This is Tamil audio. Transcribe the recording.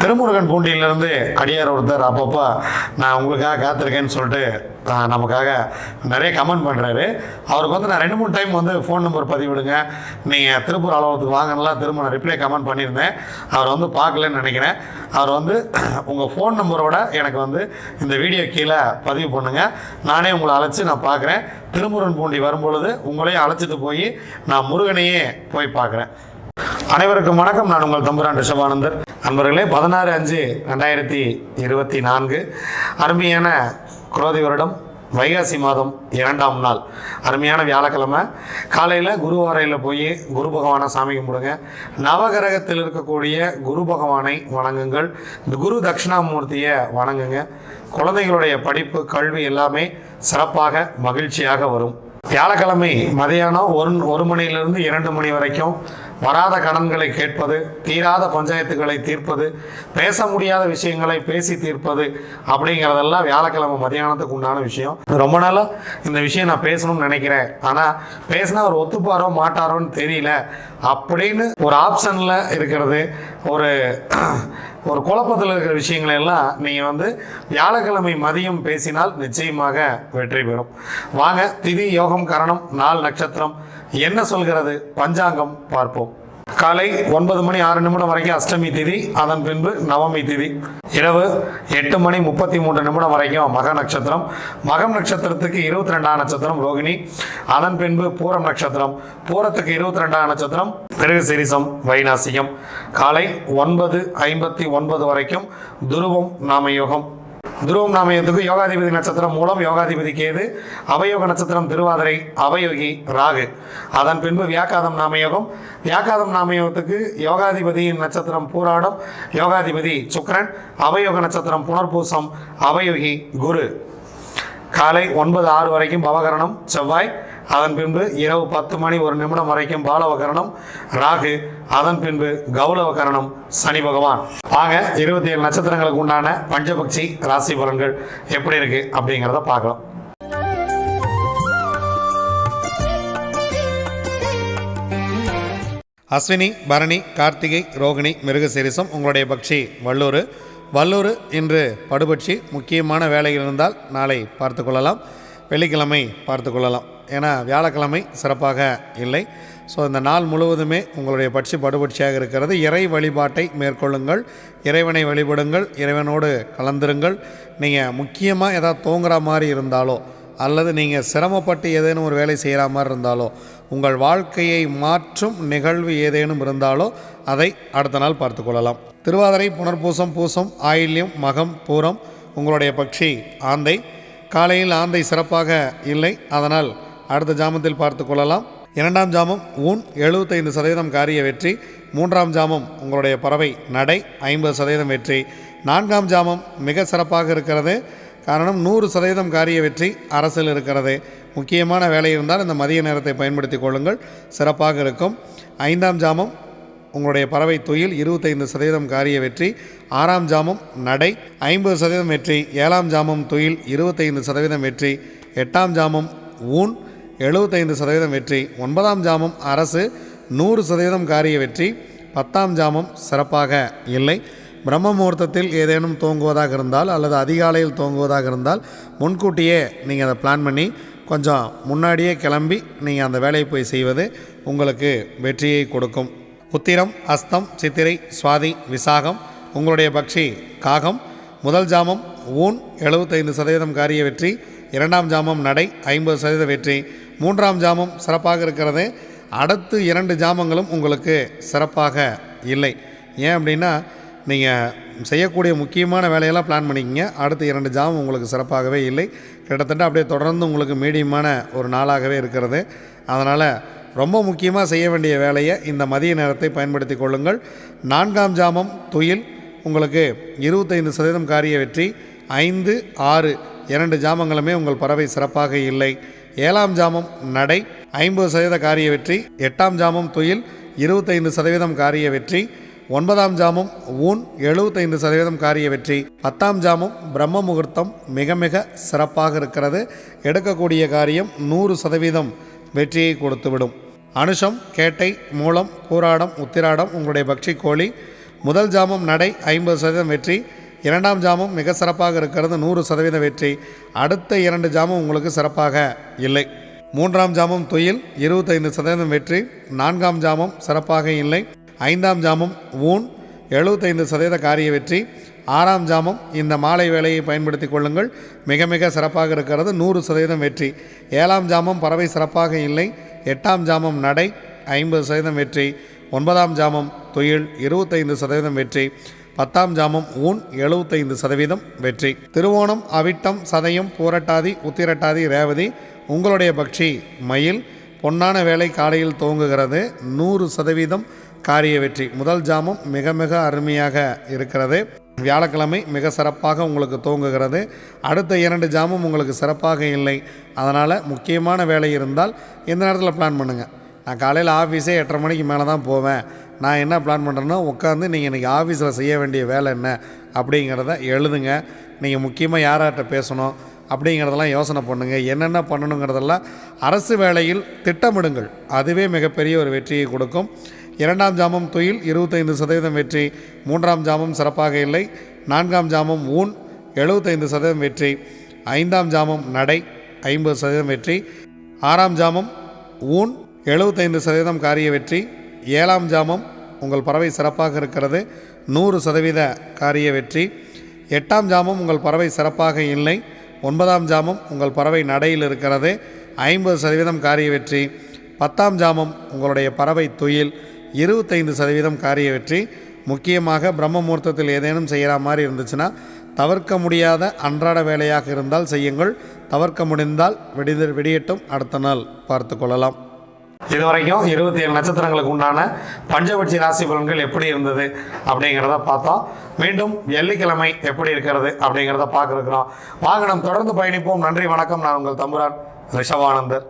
திருமுருகன் பூண்டியிலிருந்து அடியார் ஒருத்தர் அப்பப்போ நான் உங்களுக்காக காத்திருக்கேன்னு சொல்லிட்டு நமக்காக நிறைய கமெண்ட் பண்ணுறாரு. அவருக்கு வந்து நான் 2-3 டைம் வந்து ஃபோன் நம்பர் பதிவிடுங்க, நீங்கள் திருப்பூர் அலுவலகத்துக்கு வாங்கலாம் திரும்ப நான் ரிப்ளை கமெண்ட் பண்ணியிருந்தேன். அவர் வந்து பார்க்கலன்னு நினைக்கிறேன். அவர் வந்து உங்கள் ஃபோன் நம்பரோட எனக்கு வந்து இந்த வீடியோ கீழே பதிவு பண்ணுங்கள், நானே உங்களை அழைச்சி நான் பார்க்குறேன். திருமுருகன் பூண்டி வரும்பொழுது உங்களையும் அழைச்சிட்டு போய் நான் முருகனையே போய் பார்க்குறேன். அனைவருக்கும் வணக்கம். நான் உங்கள் தம்புரான் ரிஷபானந்தர். நண்பர்களே, 16/5/2024 அருமையான குரோதி வருடம் வைகாசி மாதம் 2ஆம் நாள் அருமையான வியாழக்கிழமை காலையில் குருவாரையில் போய் குரு பகவானை சாமி கும்பிடுங்க. நவகிரகத்தில் இருக்கக்கூடிய குரு பகவானை வணங்குங்கள். இந்த குரு தட்சிணாமூர்த்தியை வணங்குங்க. குழந்தைகளுடைய படிப்பு கல்வி எல்லாமே சிறப்பாக மகிழ்ச்சியாக வரும். வியாழக்கிழமை மதியானம் 1 மணியிலிருந்து 2 மணி வரைக்கும் வராத கடன்களை கேட்பது, தீராத பஞ்சாயத்துகளை தீர்ப்பது, பேச முடியாத விஷயங்களை பேசி தீர்ப்பது அப்படிங்கிறதெல்லாம் வியாழக்கிழமை மதியானத்துக்கு உண்டான விஷயம். ரொம்ப நாளாக இந்த விஷயம் நான் பேசணும்னு நினைக்கிறேன், ஆனால் பேசினா அவர் ஒத்துப்பாரோ மாட்டாரோன்னு தெரியல அப்படின்னு ஒரு ஆப்ஷனில் இருக்கிறது, ஒரு குழப்பத்தில் இருக்கிற விஷயங்களை எல்லாம் நீங்கள் வந்து வியாழக்கிழமை மதியம் பேசினால் நிச்சயமாக வெற்றி பெறும். வாங்க, திதி யோகம் கரணம் நாள் நட்சத்திரம் என்ன சொல்கிறது பஞ்சாங்கம் பார்ப்போம். காலை 9 மணி 6 நிமிடம் வரைக்கும் அஷ்டமி திதி, அதன் பின்பு நவமி திதி. இரவு 8 மணி 33 நிமிடம் வரைக்கும் மக நட்சத்திரம். மகம் நட்சத்திரத்துக்கு 22ஆம் நட்சத்திரம் ரோகிணி, அதன் பின்பு பூரம் நட்சத்திரம். பூரத்துக்கு 22ஆம் நட்சத்திரம் மிருகசீரிஷம் வைநாசிகம். காலை 9:59 வரைக்கும் துருவம் நாமயோகம். துருவம் நாமயத்துக்கு யோகாதிபதி நட்சத்திரம் மூலம், யோகாதிபதி கேது, அவயோக நட்சத்திரம் திருவாதிரை, அவயோகி ராகு. அதன் பின்பு வியாக்காதம் நாமயோகம். வியாக்காதம் நாமயோகத்துக்கு யோகாதிபதியின் நட்சத்திரம் பூராடம், யோகாதிபதி சுக்கிரன், அவயோக நட்சத்திரம் புனர்பூசம், அவயோகி குரு. காலை 9:06 வரைக்கும் பவகரணம் செவ்வாய். அதன் பின்பு இரவு 10 மணி 1 நிமிடம் வரைக்கும் பாலவகரணம் ராகு. அதன் பின்பு கௌலவகரணம் சனி பகவான். ஆக 27 நட்சத்திரங்களுக்கு உண்டான பஞ்சபக்ஷி ராசி பலன்கள் எப்படி இருக்கு அப்படிங்கிறத பார்க்கலாம். அஸ்வினி, பரணி, கார்த்திகை, ரோகிணி, மிருகசீரிஷம் உங்களுடைய பக்ஷி வல்லூர் இன்று படுபட்சி. முக்கியமான வேலைகள் இருந்தால் நாளை பார்த்து கொள்ளலாம், வெள்ளிக்கிழமை பார்த்து கொள்ளலாம். ஏன்னா வியாழக்கிழமை சிறப்பாக இல்லை. ஸோ இந்த நாள் முழுவதுமே உங்களுடைய படுபட்சியாக இருக்கிறது. இறை வழிபாட்டை மேற்கொள்ளுங்கள், இறைவனை வழிபடுங்கள், இறைவனோடு கலந்துருங்கள். நீங்கள் முக்கியமாக ஏதாவது தூங்குற மாதிரி இருந்தாலோ அல்லது நீங்கள் சிரமப்பட்டு ஏதேனும் ஒரு வேலை செய்கிற மாதிரி இருந்தாலோ, உங்கள் வாழ்க்கையை மாற்றும் நிகழ்வு ஏதேனும் இருந்தாலோ அதை அடுத்த நாள் பார்த்து கொள்ளலாம். திருவாதிரை, புனர்பூசம், பூசம், ஆயில்யம், மகம், பூரம் உங்களுடைய பக்ஷி ஆந்தை. காலையில் ஆந்தை சிறப்பாக இல்லை, அதனால் அடுத்த ஜாமத்தில் பார்த்து கொள்ளலாம். 2ஆம் ஜாமம் ஊன் 75% காரிய வெற்றி. 3ஆம் ஜாமம் உங்களுடைய பறவை நடை 50% வெற்றி. 4ஆம் ஜாமம் மிக சிறப்பாக இருக்கிறது, காரணம் 100% காரிய வெற்றி அரசில் இருக்கிறது. முக்கியமான வேலை இருந்தால் இந்த மதிய நேரத்தை பயன்படுத்தி கொள்ளுங்கள், சிறப்பாக இருக்கும். 5ஆம் ஜாமம் உங்களுடைய பறவை துயில் 25% காரிய வெற்றி. 6ஆம் ஜாமம் நடை 50% வெற்றி. 7ஆம் ஜாமம் துயில் 25% வெற்றி. 8ஆம் ஜாமம் ஊன் 75% வெற்றி. 9ஆம் ஜாமம் அரசு 100% காரிய வெற்றி. 10ஆம் ஜாமம் சிறப்பாக இல்லை. பிரம்ம முகூர்த்தத்தில் ஏதேனும் தூங்குவதாக இருந்தால் அல்லது அதிகாலையில் தூங்குவதாக இருந்தால் முன்கூட்டியே நீங்கள் அதை பிளான் பண்ணி கொஞ்சம் முன்னாடியே கிளம்பி நீங்கள் அந்த வேலையை போய் செய்வது உங்களுக்கு வெற்றியை கொடுக்கும். உத்திரம், அஸ்தம், சித்திரை, சுவாதி, விசாகம் உங்களுடைய பக்ஷி காகம். முதல் ஜாமம் ஊன் 75% காரிய வெற்றி. 2ஆம் ஜாமம் நடை 50% வெற்றி. 3ஆம் ஜாமம் சிறப்பாக இருக்கிறது. அடுத்து 2 ஜாமங்களும் உங்களுக்கு சிறப்பாக இல்லை. ஏன் அப்படின்னா நீங்கள் செய்யக்கூடிய முக்கியமான வேலையெல்லாம் பிளான் பண்ணிக்கிங்க, அடுத்து 2 ஜாமம் உங்களுக்கு சிறப்பாகவே இல்லை. கிட்டத்தட்ட அப்படியே தொடர்ந்து உங்களுக்கு மீடியமான ஒரு நாளாகவே இருக்கிறது. அதனால் ரொம்ப முக்கியமாக செய்ய வேண்டிய வேலையை இந்த மதிய நேரத்தை பயன்படுத்தி கொள்ளுங்கள். 4ஆம் ஜாமம் துயில் உங்களுக்கு 25% காரிய வெற்றி. 5, 6 2 ஜாமங்களுமே உங்கள் பறவை சிறப்பாக இல்லை. 7ஆம் ஜாமம் நடை 50% காரிய வெற்றி. 8ஆம் ஜாமம் துயில் 25% காரிய வெற்றி. 9ஆம் ஜாமம் ஊன் 75% காரிய வெற்றி. 10ஆம் ஜாமம் பிரம்ம முகூர்த்தம் மிக மிக சிறப்பாக இருக்கிறது. எடுக்கக்கூடிய காரியம் 100% வெற்றியை கொடுத்துவிடும். அனுஷம், கேட்டை, மூலம், பூராடம், உத்திராடம் உங்களுடைய பக்ஷி கோழி. முதல் ஜாமம் நடை 50% வெற்றி, இரண்டாம் ஜாமம் மிக சிறப்பாக இருக்கிறது 100% வெற்றி. அடுத்த 2 ஜாமம் உங்களுக்கு சிறப்பாக இல்லை. மூன்றாம் ஜாமம் துயில் 25% வெற்றி, நான்காம் ஜாமம் சிறப்பாக இல்லை, ஐந்தாம் ஜாமம் ஊன் 75% காரிய வெற்றி, ஆறாம் ஜாமம் இந்த மாலை வேலையை பயன்படுத்தி கொள்ளுங்கள், மிக மிக சிறப்பாக இருக்கிறது 100% வெற்றி. ஏழாம் ஜாமம் பறவை சிறப்பாக இல்லை, எட்டாம் ஜாமம் நடை 50% வெற்றி, ஒன்பதாம் ஜாமம் துயில் 25% வெற்றி, பத்தாம் ஜாமம் ஊன் 75% வெற்றி. திருவோணம், அவிட்டம், சதயம், பூரட்டாதி, உத்திரட்டாதி, ரேவதி உங்களுடைய பக்ஷி மயில். பொன்னான வேலை காலையில் துவங்குகிறது, 100% காரிய வெற்றி. முதல் ஜாமம் மிக மிக அருமையாக இருக்கிறது. வியாழக்கிழமை மிக சிறப்பாக உங்களுக்கு துவங்குகிறது. அடுத்த 2 ஜாமம் உங்களுக்கு சிறப்பாக இல்லை. அதனால் முக்கியமான வேலை இருந்தால் இந்த நேரத்தில் பிளான் பண்ணுங்கள். நான் காலையில் ஆஃபீஸே 8:30 மணிக்கு மேலே தான் போவேன். நான் என்ன பிளான் பண்ணுறேன்னா, உட்காந்து நீங்கள் இன்றைக்கி ஆஃபீஸில் செய்ய வேண்டிய வேலை என்ன அப்படிங்கிறத எழுதுங்க. நீங்கள் முக்கியமாக யார்கிட்ட பேசணும் அப்படிங்கிறதெல்லாம் யோசனை பண்ணுங்கள். என்னென்ன பண்ணணுங்கிறதெல்லாம் அரசு வேலையில் திட்டமிடுங்கள். அதுவே மிகப்பெரிய ஒரு வெற்றியை கொடுக்கும். இரண்டாம் ஜாமம் துயில் 25% வெற்றி, மூன்றாம் ஜாமம் சிறப்பாக இல்லை, நான்காம் ஜாமம் ஊன் 75% வெற்றி, ஐந்தாம் ஜாமம் நடை 50% வெற்றி, ஆறாம் ஜாமம் ஊன் 75% காரிய வெற்றி, ஏழாம் ஜாமம் உங்கள் பறவை சிறப்பாக இருக்கிறது 100% காரிய வெற்றி, எட்டாம் ஜாமம் உங்கள் பறவை சிறப்பாக இல்லை, ஒன்பதாம் ஜாமம் உங்கள் பறவை நடையில் இருக்கிறது 50% காரிய வெற்றி, பத்தாம் ஜாமம் உங்களுடைய பறவை துயில் 25% காரிய வெற்றி. முக்கியமாக பிரம்ம முகூர்த்தத்தில் ஏதேனும் செய்கிற மாதிரி இருந்துச்சுன்னா தவிர்க்க முடியாத அன்றாட வேலையாக இருந்தால் செய்யுங்கள். தவிர்க்க முடிந்தால் விடியட்டும், அடுத்த நாள் பார்த்து கொள்ளலாம். இதுவரைக்கும் 27 நட்சத்திரங்களுக்கு உண்டான பஞ்சபட்சி ராசி பலன்கள் எப்படி இருந்தது அப்படிங்கிறத பார்த்தோம். மீண்டும் வெள்ளிக்கிழமை எப்படி இருக்கிறது அப்படிங்கிறத பார்க்க இருக்கிறோம். வாங்க நாம் தொடர்ந்து பயணிப்போம். நன்றி, வணக்கம். நான் உங்கள் தம்புரான் ரிஷபானந்தர்.